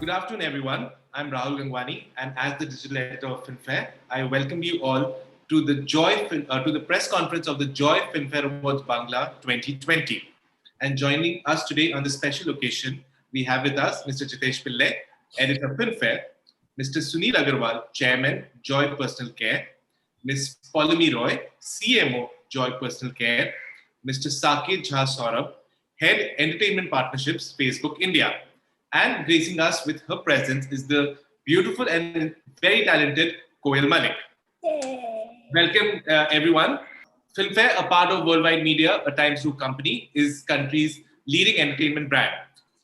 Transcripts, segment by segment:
Good afternoon, everyone. I'm Rahul Gangwani, and as the digital editor of FilmFare, I welcome you all to the press conference of the Joy FilmFare Awards Bangla 2020. And joining us today on this special occasion, we have with us Mr. Jitesh Pillai, editor FilmFare, Mr. Sunil Agarwal, chairman, Joy Personal Care, Ms. Paulami Roy, CMO, Joy Personal Care, Mr. Saket Jha Saurabh, head entertainment partnerships, Facebook India. And gracing us with her presence is the beautiful and very talented Koel Malik. Welcome, everyone. Filmfare, a part of Worldwide Media, a Times Group company, is country's leading entertainment brand.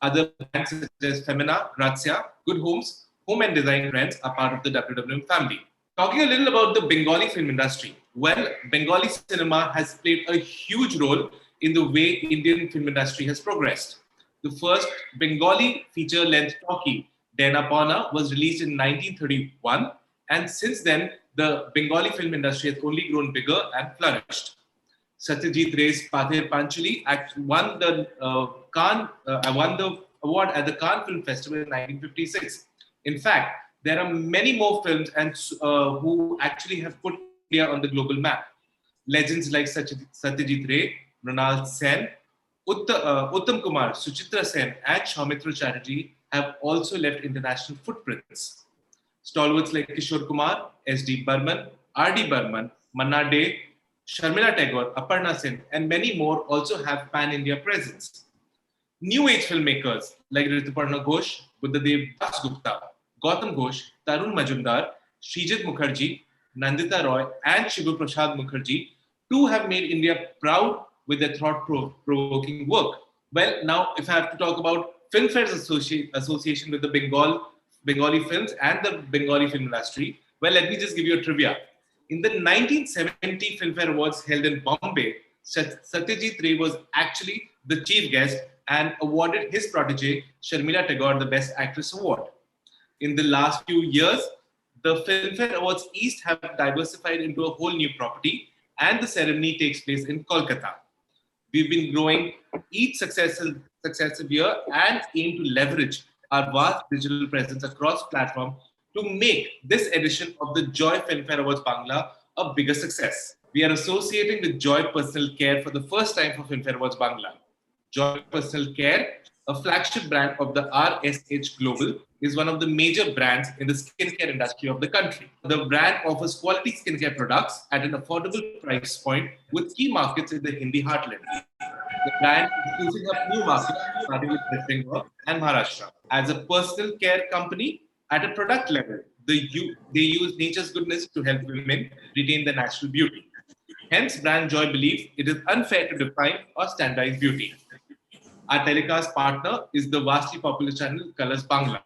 Other brands such as Femina, Grazia, Good Homes, Home and Design brands are part of the WWM family. Talking a little about the Bengali film industry. Well, Bengali cinema has played a huge role in the way Indian film industry has progressed. The first Bengali feature-length talkie, Dena Pauna, was released in 1931, and since then, the Bengali film industry has only grown bigger and flourished. Satyajit Ray's Pather Panchali won the award at the Cannes Film Festival in 1956. In fact, there are many more films who actually have put India on the global map. Legends like Satyajit Ray, Mrinal Sen, Uttam Kumar, Suchitra Sen, and Soumitra Chatterjee have also left international footprints. Stalwarts like Kishore Kumar, S.D. Burman, R.D. Burman, Manna Dey, Sharmila Tagore, Aparna Sen, and many more also have pan-India presence. New age filmmakers like Rituparna Ghosh, Buddhadev Dasgupta, Gautam Ghosh, Tarun Majumdar, Srijit Mukherjee, Nandita Roy, and Shibu Prasad Mukherjee too have made India proud with their thought-provoking work. Well, now if I have to talk about Filmfare's association with the Bengali films and the Bengali film industry, well, let me just give you a trivia. In the 1970 Filmfare Awards held in Bombay, Satyajit Ray was actually the chief guest and awarded his protege, Sharmila Tagore, the Best Actress Award. In the last few years, the Filmfare Awards East have diversified into a whole new property, and the ceremony takes place in Kolkata. We've been growing each successive year and aim to leverage our vast digital presence across platforms to make this edition of the Joy Filmfare Awards Bangla a bigger success. We are associating with Joy Personal Care for the first time for Filmfare Awards Bangla. Joy Personal Care, a flagship brand of the RSH Global, is one of the major brands in the skincare industry of the country. The brand offers quality skincare products at an affordable price point with key markets in the Hindi heartland. The brand is choosing up new markets, starting with West Bengal and Maharashtra. As a personal care company, at a product level, they use nature's goodness to help women retain their natural beauty. Hence, brand Joy believes it is unfair to define or standardize beauty. Our telecast partner is the vastly popular channel Colors Bangla.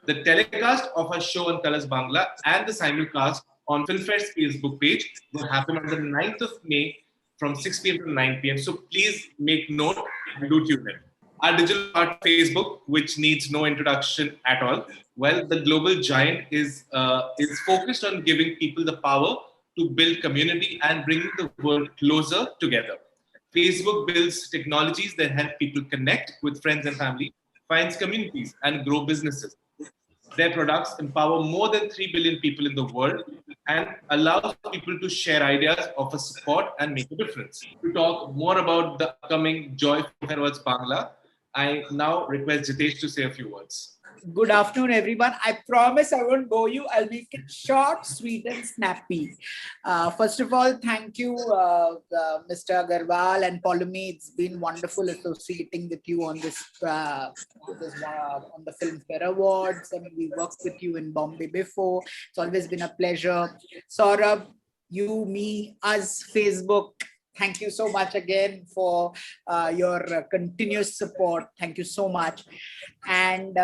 The telecast of our show on Colors Bangla and the simulcast on Filmfare's Facebook page will happen on the 9th of May from 6 p.m. to 9 p.m. So please make note and do tune in. Our digital partner Facebook, which needs no introduction at all, well, the global giant is focused on giving people the power to build community and bringing the world closer together. Facebook builds technologies that help people connect with friends and family, finds communities, and grow businesses. Their products empower more than 3 billion people in the world and allows people to share ideas, offer support, and make a difference. To talk more about the upcoming Joy Filmfare Awards Bangla, I now request Jitesh to say a few words. Good afternoon, everyone. I promise I won't bore you. I'll make it short, sweet, and snappy. First of all, thank you, Mr. Agarwal and Paulami. It's been wonderful associating with you on this on the Filmfare Awards. I mean, we worked with you in Bombay before. It's always been a pleasure. Saurabh, you, me, us, Facebook. Thank you so much again for your continuous support. Thank you so much. And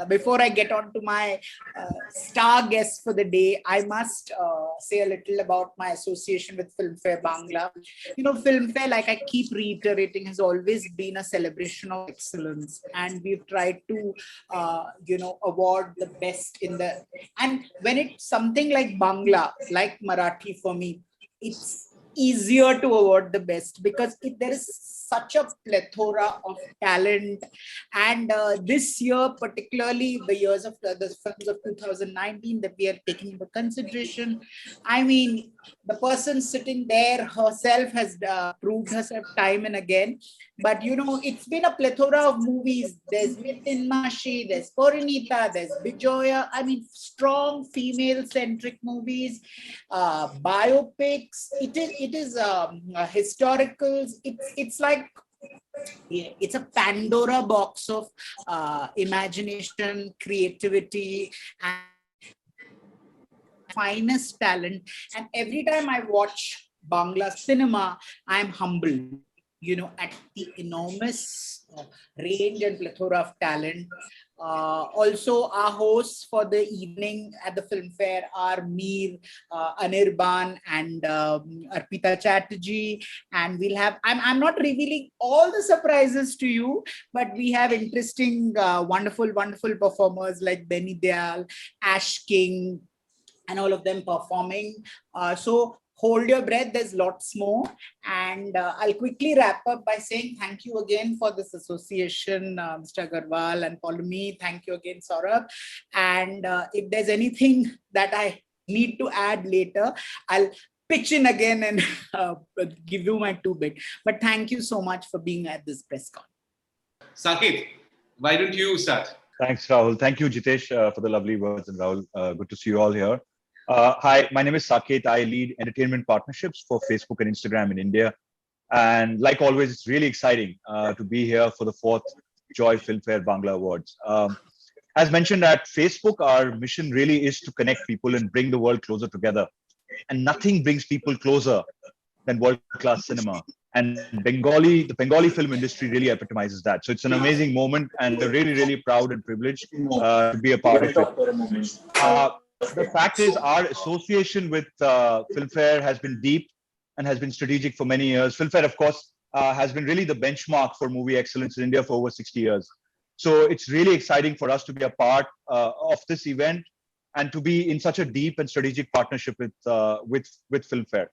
before I get on to my star guest for the day, I must say a little about my association with Filmfare Bangla. You know, Filmfare, like I keep reiterating, has always been a celebration of excellence. And we've tried to, award the best in the... And when it's something like Bangla, like Marathi for me, it's easier to award the best because there is such a plethora of talent. And this year, particularly the years of the films of 2019 that we are taking into consideration, I mean, the person sitting there herself has proved herself time and again. But you know, it's been a plethora of movies. There's Nitin Mashi, there's Porinita, there's Bijoya. I mean, strong female-centric movies, biopics. It is historicals. It's like, yeah, it's a Pandora box of imagination, creativity, and finest talent. And every time I watch Bangla cinema, I'm humbled, you know, at the enormous range and plethora of talent. Also, our hosts for the evening at the film fair are Mir, Anirban, and Arpita Chatterjee. And we'll have, I'm not revealing all the surprises to you, but we have interesting, wonderful performers like Benny Dayal, Ash King, and all of them performing. So hold your breath, there's lots more. And I'll quickly wrap up by saying thank you again for this association, Mr. Agarwal and Paulomi. Thank you again, Saurabh. And if there's anything that I need to add later, I'll pitch in again and give you my 2 bit. But thank you so much for being at this press con. Saket, why don't you start? Thanks, Rahul. Thank you, Jitesh, for the lovely words, and Rahul, good to see you all here. Hi, my name is Saket. I lead entertainment partnerships for Facebook and Instagram in India. And like always, it's really exciting to be here for the 4th Joy Filmfare Bangla Awards. As mentioned at Facebook, our mission really is to connect people and bring the world closer together. And nothing brings people closer than world-class cinema. And the Bengali film industry really epitomizes that. So it's an amazing moment, and we're really, really proud and privileged to be a part of it. The fact is, our association with Filmfare has been deep and has been strategic for many years. Filmfare, of course, has been really the benchmark for movie excellence in India for over 60 years. So it's really exciting for us to be a part of this event and to be in such a deep and strategic partnership with Filmfare.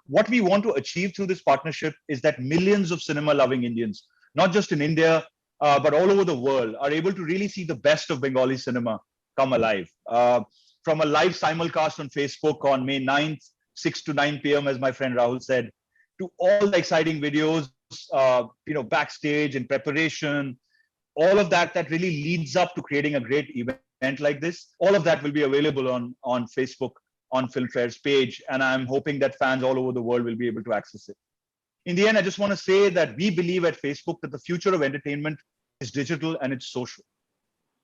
What we want to achieve through this partnership is that millions of cinema-loving Indians, not just in India, but all over the world, are able to really see the best of Bengali cinema come alive. From a live simulcast on Facebook on May 9th, 6 to 9 p.m., as my friend Rahul said, to all the exciting videos, backstage and preparation, all of that really leads up to creating a great event like this. All of that will be available on Facebook, on Filmfare's page, and I'm hoping that fans all over the world will be able to access it. In the end, I just want to say that we believe at Facebook that the future of entertainment is digital and it's social.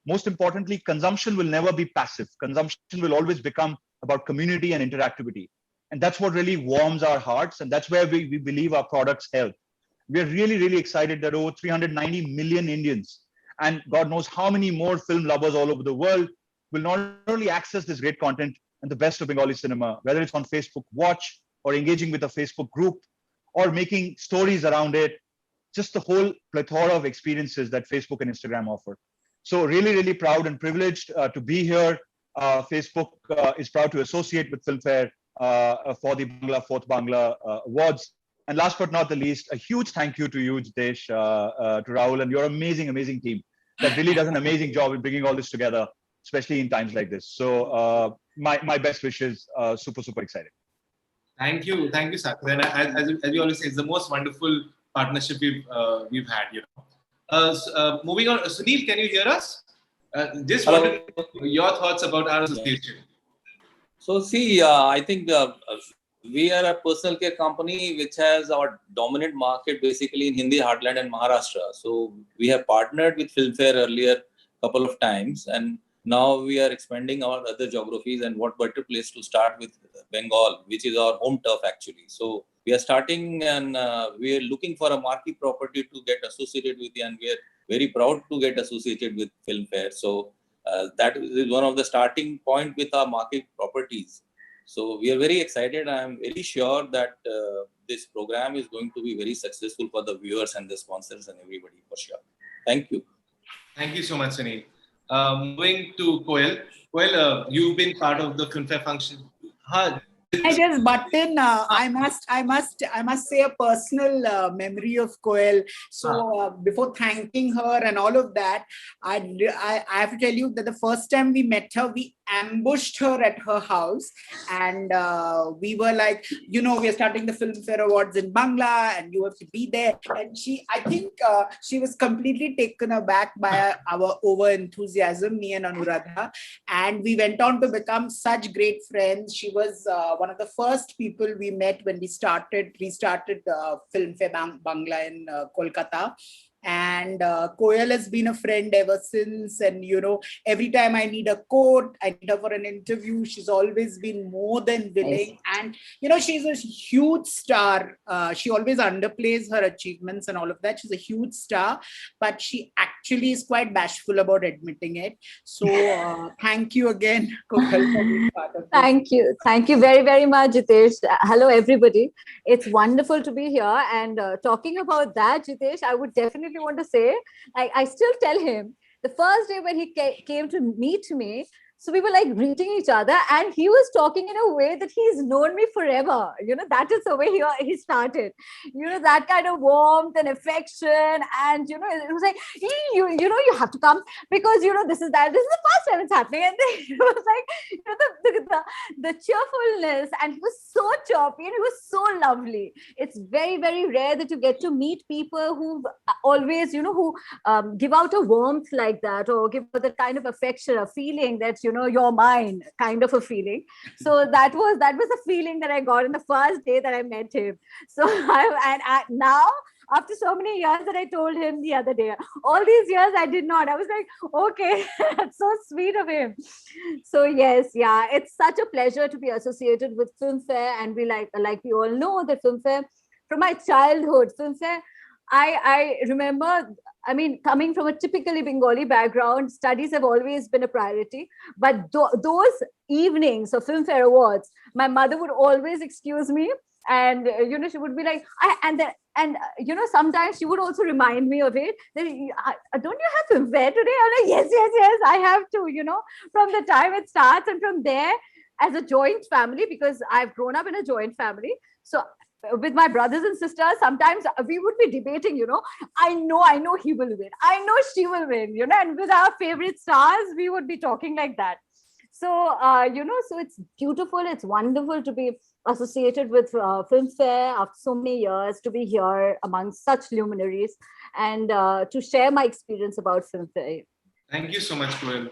Most importantly, consumption will never be passive. Consumption will always become about community and interactivity. And that's what really warms our hearts. And that's where we believe our products help. We're really, really excited that over 390 million Indians and God knows how many more film lovers all over the world will not only access this great content and the best of Bengali cinema, whether it's on Facebook Watch or engaging with a Facebook group or making stories around it, just the whole plethora of experiences that Facebook and Instagram offer. So really, really proud and privileged to be here. Facebook is proud to associate with Filmfare for the 4th Bangla Awards. And last but not the least, a huge thank you to you, Jitesh, to Rahul, and your amazing, amazing team that really does an amazing job in bringing all this together, especially in times like this. So my best wishes, super excited. Thank you, Saket. And as we always say, it's the most wonderful partnership we've had. Moving on, Sunil, can you hear us? Just wanted your thoughts about our association. So see, I think we are a personal care company which has our dominant market basically in Hindi heartland and Maharashtra. So we have partnered with Filmfare earlier a couple of times, and now we are expanding our other geographies. And what better place to start with Bengal, which is our home turf actually. So we are starting, and we are looking for a marquee property to get associated with, and we are very proud to get associated with Filmfare. So that is one of the starting point with our market properties. So we are very excited. I am very sure that this program is going to be very successful for the viewers and the sponsors and everybody for sure. Thank you. Thank you so much, Sunil. Moving to Koel. Koel, you've been part of the Filmfare function. I just button. I must say a personal memory of Koel. So before thanking her and all of that, I have to tell you that the first time we met her, we ambushed her at her house, and we were like, we are starting the Filmfare Awards in Bangla, and you have to be there. And I think she was completely taken aback by our over enthusiasm, me and Anuradha, and we went on to become such great friends. She was one of the first people we met when we restarted Filmfare Bangla in Kolkata. And Koel has been a friend ever since. And, every time I need a quote, I need her for an interview, she's always been more than willing. And, she's a huge star. She always underplays her achievements and all of that. She's a huge star, but she actually is quite bashful about admitting it. So thank you again, Koel, for being part of this. Thank you. Thank you very, very much, Jitesh. Hello, everybody. It's wonderful to be here. And talking about that, Jitesh, I would definitely want to say, I still tell him the first day when he came to meet me, so we were like greeting each other, and he was talking in a way that he's known me forever. That is the way he started. That kind of warmth and affection, and it was like, you have to come because this is the first time it's happening, and then it was like the cheerfulness, and he was so choppy and he was so lovely. It's very, very rare that you get to meet people who always who give out a warmth like that, or give out that kind of affection, a feeling that you're mine, kind of a feeling. So that was a feeling that I got in the first day that I met him. So now, after so many years, that I told him the other day, all these years I did not. I was like, okay, that's so sweet of him. So yes, yeah, it's such a pleasure to be associated with Filmfare, and we like we all know that Filmfare from my childhood. Filmfare, I remember, coming from a typically Bengali background, studies have always been a priority. But those evenings of Filmfare Awards, my mother would always excuse me. And, she would be like, sometimes she would also remind me of it. That, don't you have Filmfare today? I'm like, yes, I have to, from the time it starts. And from there, as a joint family, because I've grown up in a joint family. So with my brothers and sisters, sometimes we would be debating, I know he will win. I know she will win, and with our favorite stars, we would be talking like that. So, so it's beautiful. It's wonderful to be associated with Filmfare after so many years, to be here among such luminaries, and to share my experience about Filmfare. Thank you so much, Koel.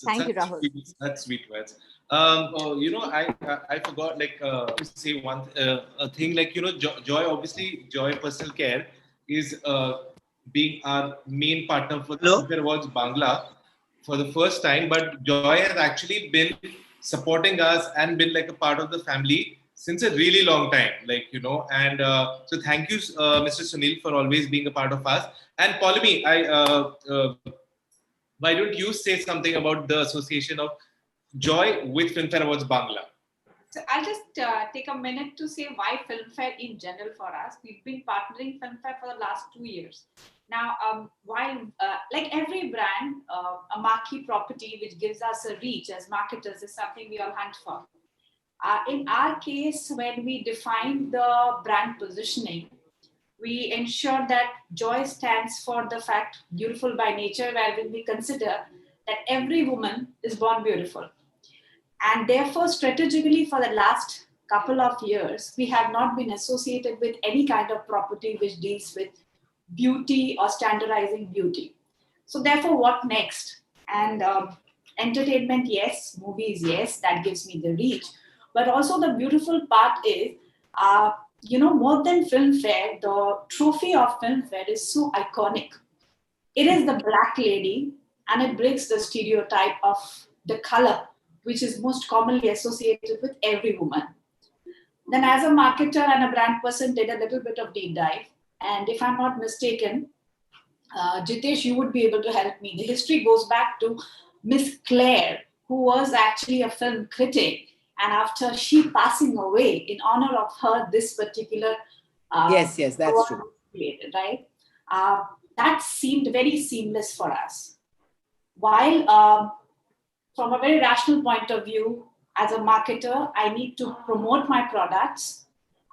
Thank you, Rahul. That's sweet words. I forgot to say one thing, Joy, obviously, Joy Personal Care is being our main partner for the Filmfare Awards Bangla for the first time, but Joy has actually been supporting us and been like a part of the family since a really long time, and so thank you, Mr. Sunil, for always being a part of us. And Polumi, why don't you say something about the association of Joy with Filmfare Awards Bangla? So I'll just take a minute to say why Filmfare in general for us. We've been partnering Filmfare for the last 2 years. Now, while like every brand, a marquee property which gives us a reach as marketers is something we all hunt for. In our case, when we define the brand positioning, we ensure that Joy stands for the fact beautiful by nature, wherein we consider that every woman is born beautiful. And therefore, strategically for the last couple of years, we have not been associated with any kind of property which deals with beauty or standardizing beauty. So therefore, what next? And entertainment, yes. Movies, yes. That gives me the reach. But also the beautiful part is, more than Filmfare, the trophy of Filmfare is so iconic. It is the black lady, and it breaks the stereotype of the color, which is most commonly associated with every woman. Then as a marketer and a brand person, did a little bit of deep dive. And if I'm not mistaken, Jitesh, you would be able to help me. The history goes back to Miss Claire, who was actually a film critic. And after she passing away, in honor of her, this particular yes, that's true. Created, right? That seemed very seamless for us. While from a very rational point of view, As a marketer, I need to promote my products.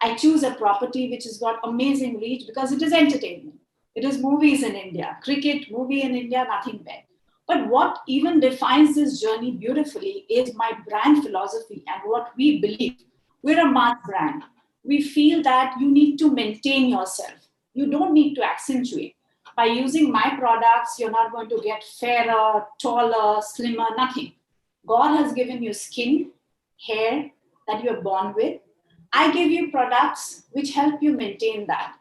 I choose a property which has got amazing reach because it is entertainment. It is movies in India, cricket, movie in India, nothing bad. But what even defines this journey beautifully is my brand philosophy and what we believe. We're a mass brand. We feel that you need to maintain yourself. You don't need to accentuate. By using my products, you're not going to get fairer, taller, slimmer, nothing. God has given you skin, hair that you're born with. I give you products which help you maintain that.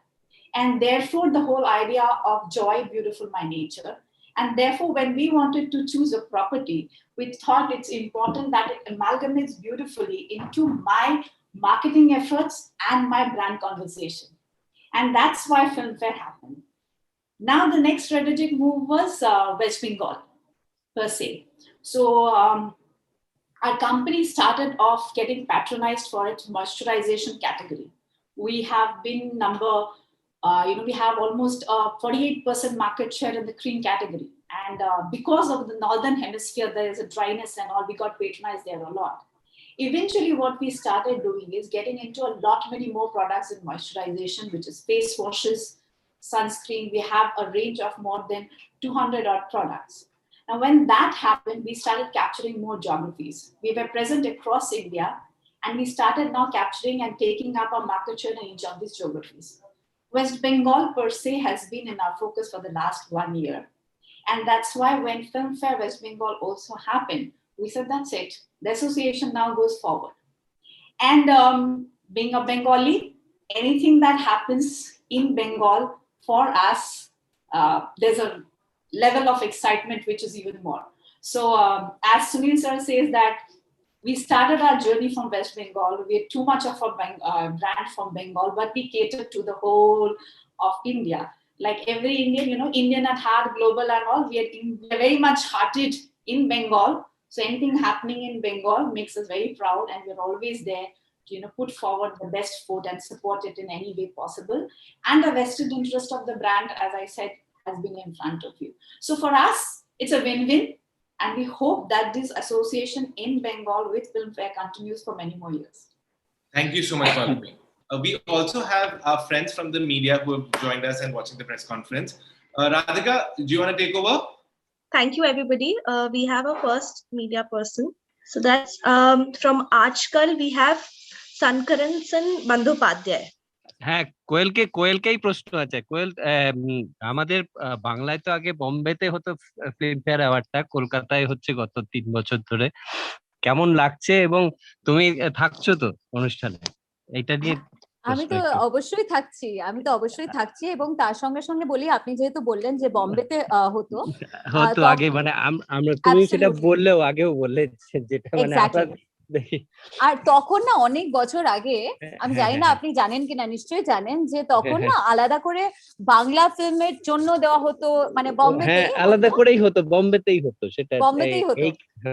And therefore, the whole idea of joy, beautiful, my nature. And therefore, when we wanted to choose a property, we thought it's important that it amalgamates beautifully into my marketing efforts and my brand conversation. And that's why Filmfare happened. Now, the next strategic move was West Bengal, per se. So, our company started off getting patronized for its moisturization category. We have been we have almost 48% market share in the cream category. And because of the northern hemisphere, there is a dryness and all, we got patronized there a lot. Eventually, what we started doing is getting into a lot many more products in moisturization, which is face washes, sunscreen. We have a range of more than 200 odd products. Now, when that happened, we started capturing more geographies. We were present across India, and we started now capturing and taking up our market share in each of these geographies. West Bengal per se has been in our focus for the last 1 year. And that's why when Filmfare West Bengal also happened, we said, that's it. The association now goes forward. And being a Bengali, anything that happens in Bengal for us, there's a level of excitement which is even more. So as Sunil sir says that we started our journey from West Bengal. We had too much of a brand from Bengal, but we catered to the whole of India. Like every Indian, Indian at heart, global and all, we are very much hearted in Bengal. So anything happening in Bengal makes us very proud, and we're always there to put forward the best foot and support it in any way possible. And the vested interest of the brand, as I said, has been in front of you. So for us, it's a win-win. And we hope that this association in Bengal with Filmfare continues for many more years. Thank you so much, Palumi. We also have our friends from the media who have joined us and watching the press conference. Radhika, do you want to take over? Thank you, everybody. We have a first media person. So that's from Ajkal, we have Sankaran Bandhopadhyay. হ্যাঁ কোয়েলকেই প্রশ্ন আছে। কোয়েল, আমাদের বাংলায় তো আগে বোম্বেতে হতো Filmfare অ্যাওয়ার্ডটা, কলকাতায় হচ্ছে গত 3 বছর ধরে। কেমন লাগছে এবং তুমি থাকছো তো অনুষ্ঠানে? এটা নিয়ে আমি তো অবশ্যই থাকছি এবং তার সঙ্গে সঙ্গে বলি, আপনি যেহেতু বললেন যে বোম্বেতে হতো আগে, মানে আমরা, তুমি সেটা বললেও আগেও বললে যেটা মানে আমরা আর তখন না অনেক বছর আগে, আমি জানি না আপনি জানেন কিনা, নিশ্চয়ই জানেন যে তখন না আলাদা করে বাংলা ফিল্মের জন্য দেওয়া হতো, মানে বোম্বেতে আলাদা করেই হতো, বোম্বেতেই হতো, সেটা বোম্বেতেই হতো।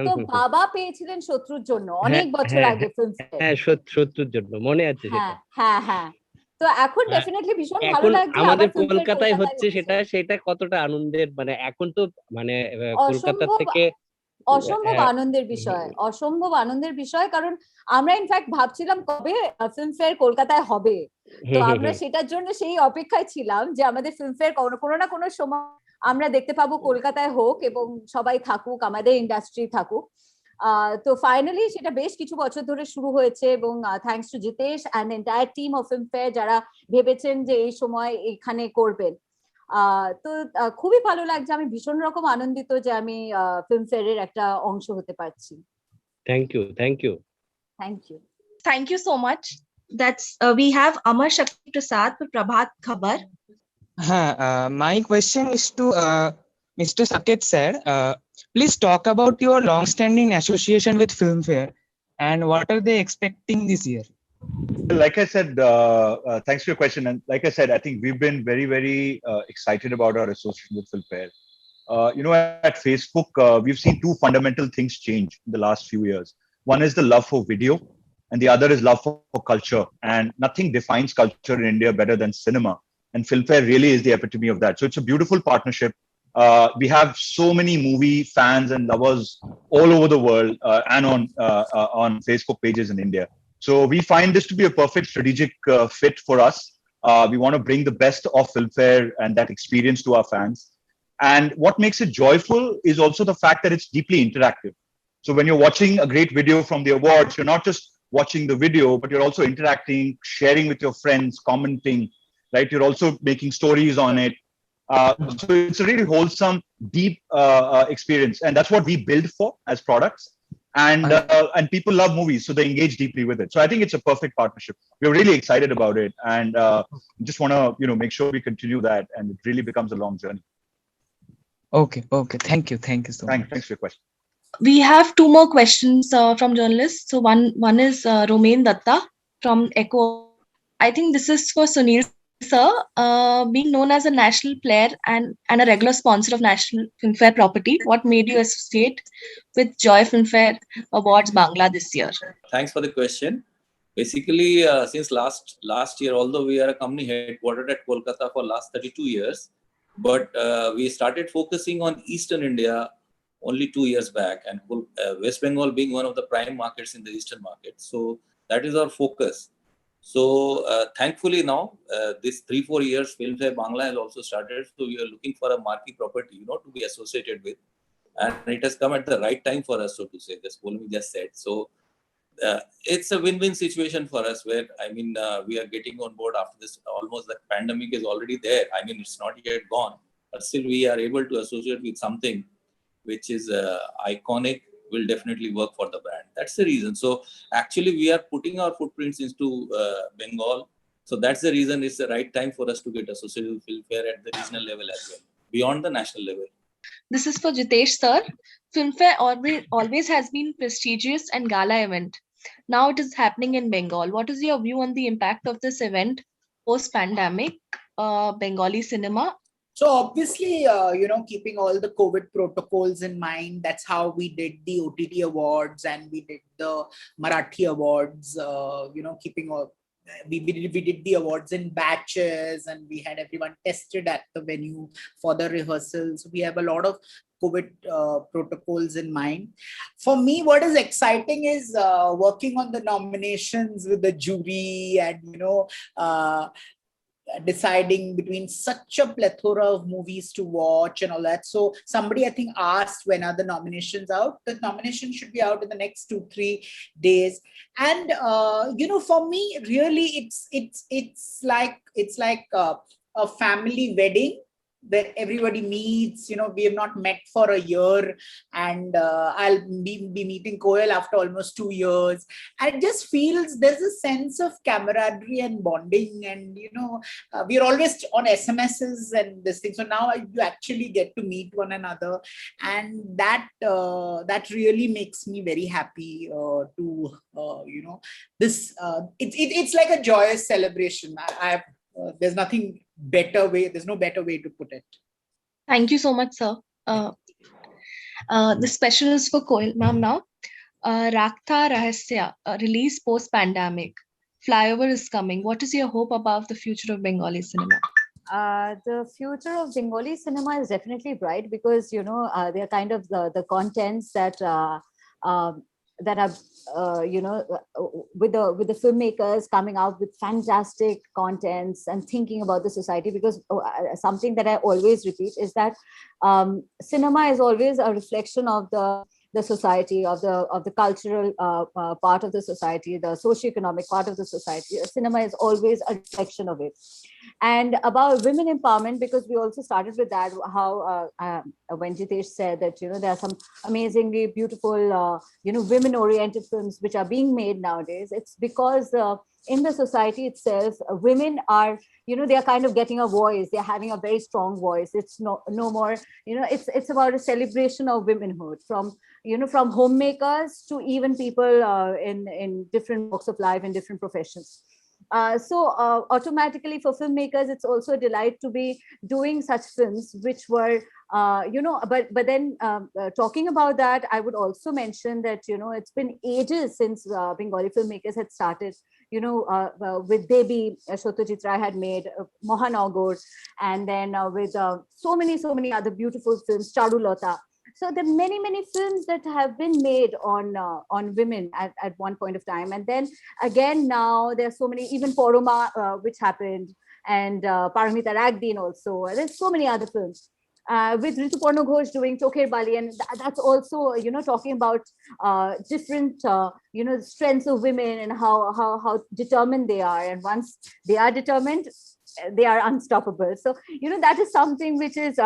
তো বাবা পেয়েছিলেন শত্রুর জন্য অনেক বছর আগে ফিল্মফেয়ার। হ্যাঁ, শত্রুর জন্য মনে আছে সেটা। হ্যাঁ তো এখন ডেফিনেটলি ভীষণ ভালো লাগছে আমাদের কলকাতায় হচ্ছে, সেটা কতটা আনন্দের, মানে এখন তো মানে কলকাতা থেকে অসম্ভব আনন্দের বিষয়, কারণ আমরা ইনফ্যাক্ট ভাবছিলাম কবে ফিল্মফেয়ার কলকাতায় হবে। তো আমরা সেটার জন্য সেই অপেক্ষায় ছিলাম যে আমাদের ফিল্মফেয়ার কোনো না কোনো সময় আমরা দেখতে পাবো কলকাতায় হোক এবং সবাই থাকুক, আমাদের ইন্ডাস্ট্রি থাকুক। তো ফাইনালি সেটা বেশ কিছু বছর ধরে শুরু হয়েছে এবং thanks to Jitesh and entire team of Filmfare যারা ভেবেছেন যে এই সময় এখানে করবেন। তো খুবই ভালো লাগছে, আমি ভীষণ রকম আনন্দিত যে আমি ফিল্মফেয়ারের একটা অংশ হতে পারছি। Thank you so much. That's we have Amar Shakti Prasad for Prabhat Khabar. My question is to Mr. Saket sir. Please talk about your long-standing association with Filmfare and what are they expecting this year? Like I said, thanks for your question. And like I said, I think we've been very, very excited about our association with Filmfare. At Facebook, we've seen two fundamental things change in the last few years. One is the love for video, and the other is love for culture. And nothing defines culture in India better than cinema. And Filmfare really is the epitome of that. So it's a beautiful partnership. We have so many movie fans and lovers all over the world and on Facebook pages in India. So we find this to be a perfect strategic fit for us. We want to bring the best of Filmfare and that experience to our fans. And what makes it joyful is also the fact that it's deeply interactive. So when you're watching a great video from the awards, you're not just watching the video, but you're also interacting, sharing with your friends, commenting, right? You're also making stories on it. So it's a really wholesome, deep experience. And that's what we build for as products. And people love movies, so they engage deeply with it. So I think it's a perfect partnership. We're really excited about it, and just want to make sure we continue that, and it really becomes a long journey. Okay. Thank you so much. Thanks for your question. We have two more questions from journalists. So one is Romain Datta from Echo. I think this is for Sunil sir. Being known as a national player and a regular sponsor of National Filmfare property, what made you associate with Joy Filmfare Awards Bangla this year? Thanks for the question. Basically, since last year, although we are a company headquartered at Kolkata for last 32 years, but we started focusing on Eastern India only 2 years back, and West Bengal being one of the prime markets in the Eastern market. So that is our focus. So thankfully now, this 3-4 years, Filmfare Bangla has also started. So we are looking for a marquee property, to be associated with. And it has come at the right time for us, so to say, as Polumi just said. So it's a win-win situation for us where, we are getting on board after this, almost the pandemic is already there. It's not yet gone, but still we are able to associate with something which is iconic, will definitely work for the brand. That's the reason. So actually we are putting our footprints into Bengal. So that's the reason it's the right time for us to get associated with Filmfare at the regional level as well, beyond the national level. This is for Jitesh sir. Filmfare always has been prestigious and gala event. Now it is happening in Bengal. What is your view on the impact of this event post-pandemic Bengali cinema? So obviously, keeping all the COVID protocols in mind, that's how we did the OTT awards and we did the Marathi awards, keeping all, we did the awards in batches and we had everyone tested at the venue for the rehearsals. We have a lot of COVID protocols in mind. For me, what is exciting is working on the nominations with the jury and, deciding between such a plethora of movies to watch and all that. So somebody I think asked when are the nominations out. The nomination should be out in the next 2-3 days. And for me, really, it's like a family wedding where everybody meets. We have not met for a year, and I'll be meeting Koel after almost 2 years. And it just feels there's a sense of camaraderie and bonding, and we're always on SMSs and this thing. So now you actually get to meet one another, and that really makes me very happy it's like a joyous celebration. There's nothing better way. There's no better way to put it. Thank you so much, sir. The special is for Koel ma'am now. Raktha Rahasya, release post-pandemic. Flyover is coming. What is your hope about the future of Bengali cinema? The future of Bengali cinema is definitely bright because they are kind of the contents that are with the filmmakers coming out with fantastic contents and thinking about the society. Because something that I always repeat is that cinema is always a reflection of the society, of the cultural part of the society, the socioeconomic part of the society. Cinema is always a reflection of it. And about women empowerment, because we also started with that, how when Jitesh said that there are some amazingly beautiful women-oriented films which are being made nowadays. It's because in the society itself, women are they are kind of getting a voice. They're having a very strong voice. It's no more it's about a celebration of womanhood, from homemakers to even people in different walks of life, in different professions. So automatically for filmmakers, it's also a delight to be doing such films which were but then talking about that, I would also mention that, it's been ages since Bengali filmmakers had started, with Debi, Satyajit Ray had made Mohanagor, and then with so many other beautiful films, Charulata. So there are many films that have been made on women at one point of time, and then again now there are so many, even Poroma, which happened, and Paramita Ragdin also. There's so many other films. With Rituparna Ghosh doing Chokher Bali, and that's also, talking about different, strengths of women and how determined they are. And once they are determined, they are unstoppable. So, that is something which is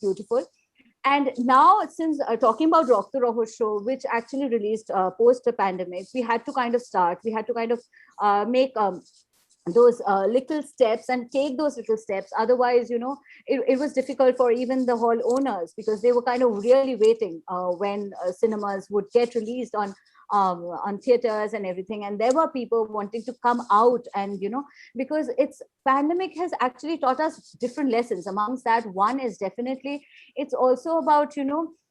beautiful. And now, since talking about Rock the Rohosho, which actually released post-pandemic, we had to kind of make those little steps and take those little steps. Otherwise, it was difficult for even the hall owners, because they were kind of really waiting when cinemas would get released on theaters and everything. And there were people wanting to come out, and because pandemic has actually taught us different lessons. Amongst that, one is definitely, it's also about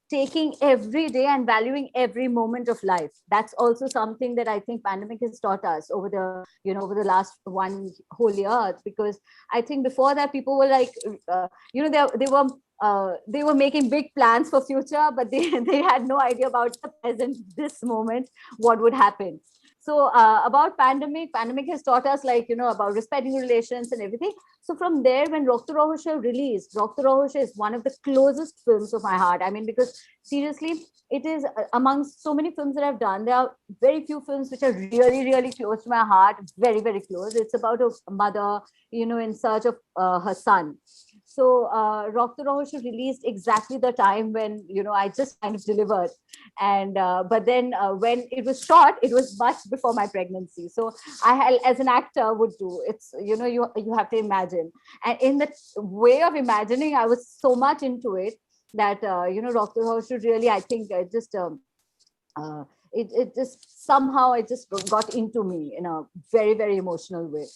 taking every day and valuing every moment of life. That's also something that I think pandemic has taught us over the last one whole year. Because I think before that, people were like, they were making big plans for future, but they had no idea about the present, this moment, what would happen. So about pandemic has taught us, about respecting relations and everything. So from there, when Rock the Rohosho released, Rock the Rohosho is one of the closest films of my heart. I mean, because seriously, it is amongst so many films that I've done, there are very few films which are really, really close to my heart, very, very close. It's about a mother, in search of her son. So Rock the Rohosho released exactly the time when, I just kind of delivered. And but then when it was shot, it was much before my pregnancy. So as an actor would do, it's, you have to imagine. And in the way of imagining, I was so much into it that, Rock the Rohosho really, I think, it just somehow it just got into me in a very, very emotional way.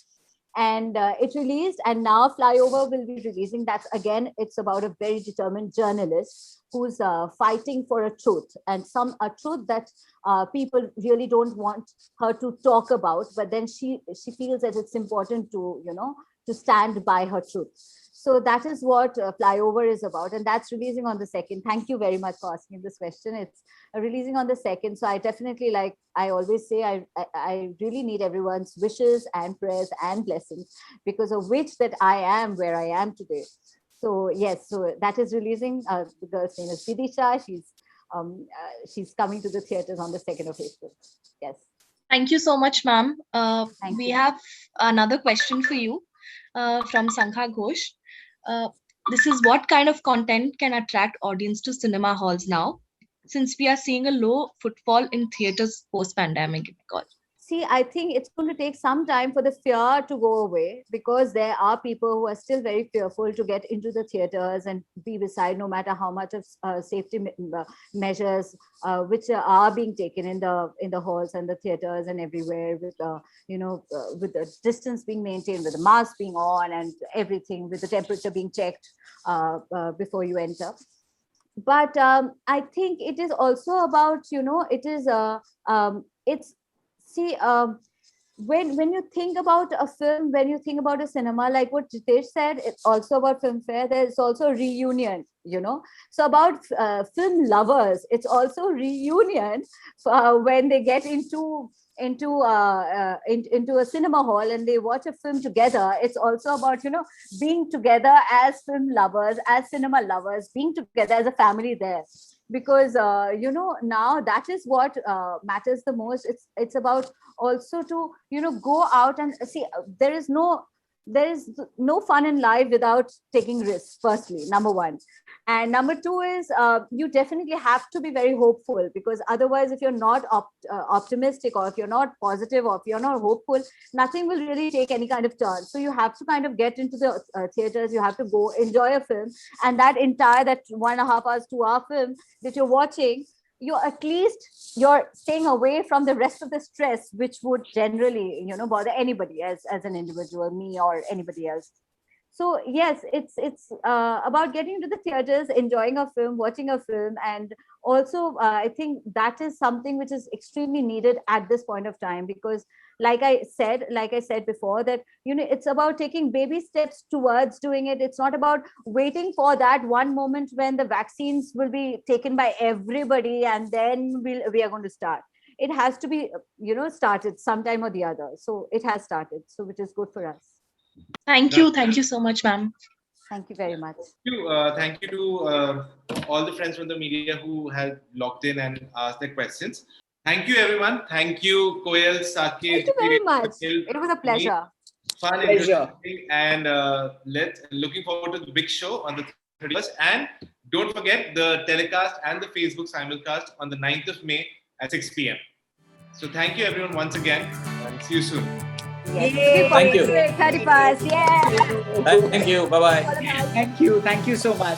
And it released, and now Flyover will be releasing. That's, again, it's about a very determined journalist who's fighting for a truth, and a truth that people really don't want her to talk about, but then she feels that it's important to to stand by her truth. So that is what Flyover is about, and that's releasing on the 2nd. Thank you very much for asking this question. It's releasing on the 2nd. So I definitely, like I always say, I really need everyone's wishes and prayers and blessings, because of which that I am where I am today. So yes, so that is releasing. The girl's name is Vidisha. She's coming to the theaters on the 2nd of April. Yes. Thank you so much, ma'am. Thank We you. have another question for you from Sankha Ghosh. This is: what kind of content can attract audience to cinema halls now, since we are seeing a low footfall in theaters post-pandemic? See, I think it's going to take some time for the fear to go away, because there are people who are still very fearful to get into the theaters and be beside, no matter how much of safety measures which are being taken in the halls and the theaters and everywhere, with with the distance being maintained, with the mask being on and everything, with the temperature being checked before you enter. But I think it is also about, see, when you think about a film, when you think about a cinema, like what Jitesh said, it's also about Filmfare. There's also a reunion, So about film lovers, it's also a reunion when they get into a cinema hall and they watch a film together. It's also about being together as film lovers, as cinema lovers, being together as a family there. Because now that is what matters the most. It's about also to go out and see. There is no fun in life without taking risks, firstly, number one. And number two is you definitely have to be very hopeful, because otherwise, if you're not optimistic, or if you're not positive, or if you're not hopeful, nothing will really take any kind of turn. So you have to kind of get into the theaters, you have to go enjoy a film, and that 1.5 hours, 2 hour film that you're watching, you're staying away from the rest of the stress, which would generally bother anybody as an individual, me or anybody else. So yes, it's about getting into the theaters, enjoying a film, watching a film, and also I think that is something which is extremely needed at this point of time, because like I said before, that it's about taking baby steps towards doing it. It's not about waiting for that one moment when the vaccines will be taken by everybody and then we are going to start. It has to be started sometime or the other. So it has started, so which is good for us. Thank you so much, ma'am. Thank you very much. Thank you to all the friends from the media who have logged in and asked their questions. Thank you, everyone. Thank you, Koel, Saket. Thank you very much. Akhil. It was a pleasure. Fun, Pleasure. interesting, and looking forward to the big show on the 31st. And don't forget the telecast and the Facebook simulcast on the 9th of May at 6 p.m. So thank you, everyone, once again, and see you soon. Yes. Yay. Thank you. 31st. Yeah. Thank you. Bye bye. Thank you so much.